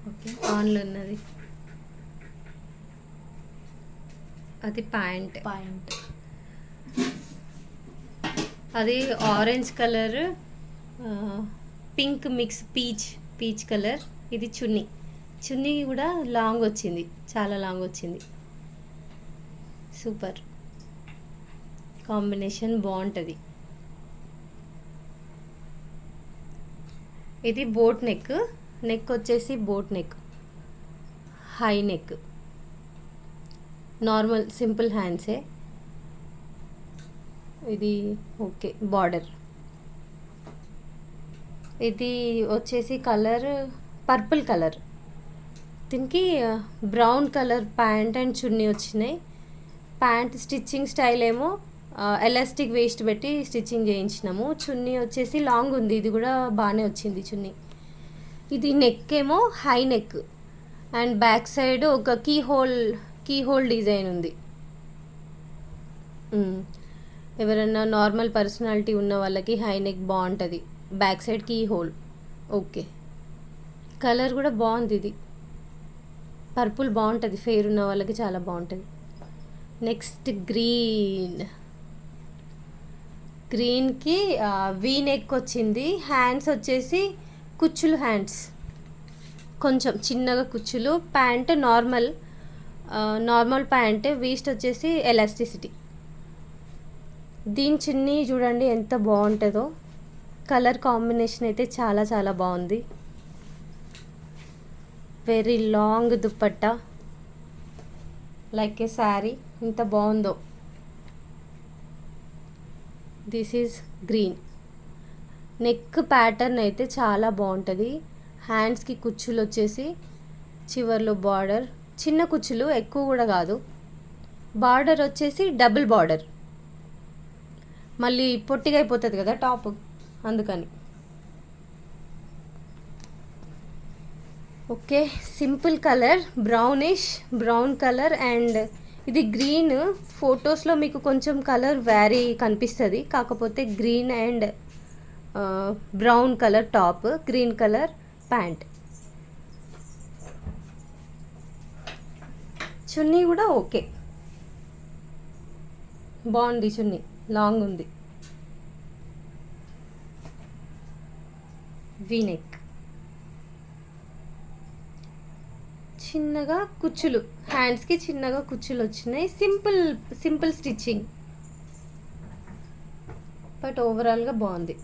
Okay ఆన్లో ఉన్నది. అది ప్యాంట్ అది orange colour, pink mix peach colour. ఇది చున్నీ కూడా లాంగ్ వచ్చింది, చాలా లాంగ్ వచ్చింది. సూపర్ కాంబినేషన్, బాగుంటుంది. ఇది బోట్ నెక్ వచ్చేసి boat neck, high neck, normal simple హ్యాండ్సే. ఇది ఓకే బార్డర్. ఇది వచ్చేసి కలర్ పర్పుల్ కలర్. దీనికి బ్రౌన్ కలర్ ప్యాంట్ అండ్ చున్నీ వచ్చినాయి. ప్యాంట్ స్టిచ్చింగ్ స్టైల్ ఏమో ఎలాస్టిక్ వేస్ట్ పెట్టి స్టిచ్చింగ్ చేయించినాము. చున్నీ వచ్చేసి లాంగ్ ఉంది, ఇది కూడా బాగానే వచ్చింది చున్నీ. ఇది నెక్ ఏమో high neck and back side ఒక కీ హోల్ డిజైన్ ఉంది. ఎవరైనా నార్మల్ పర్సనాలిటీ ఉన్న వాళ్ళకి హై నెక్ బాగుంటుంది, back side key hole. Okay colour కూడా బాగుంది. ఇది పర్పుల్ బాగుంటుంది, ఫెయిర్ ఉన్న వాళ్ళకి చాలా బాగుంటుంది. నెక్స్ట్ గ్రీన్కి వీ నెక్ వచ్చింది. హ్యాండ్స్ వచ్చేసి కుచ్చులు హ్యాండ్స్, కొంచెం చిన్నగా కుచ్చులు. ప్యాంట్ నార్మల్ ప్యాంట్, వేస్ట్ వచ్చేసి ఎలాస్టిసిటీ. దీని చున్నీ చూడండి ఎంత బాగుంటుందో. కలర్ కాంబినేషన్ అయితే చాలా చాలా బాగుంది. వెరీ లాంగ్ దుప్పట్టా లైక్ ఏ శారీ, ఎంత బాగుందో. This is green. Neck pattern అయితే చాలా బాగుంటుంది. హ్యాండ్స్కి కుచ్చులు వచ్చేసి చివర్లో బార్డర్, చిన్న కుచ్చులు, ఎక్కువ కూడా కాదు. బార్డర్ వచ్చేసి డబుల్ బార్డర్, మళ్ళీ పొట్టిగా అయిపోతుంది కదా టాప్, అందుకని. Okay simple colour, brown colour. And ఇది గ్రీన్. ఫొటోస్లో మీకు కొంచెం కలర్ వ్యారీ కనిపిస్తుంది, కాకపోతే green and brown colour top, green colour pant. చున్నీ కూడా ఓకే బాగుంది, చున్నీ లాంగ్ ఉంది. వీనెక్, చిన్నగా కుచ్చులు, హ్యాండ్స్కి చిన్నగా కుచ్చులు వచ్చినాయి. సింపుల్ స్టిచ్చింగ్, బట్ ఓవరాల్గా బాగుంది.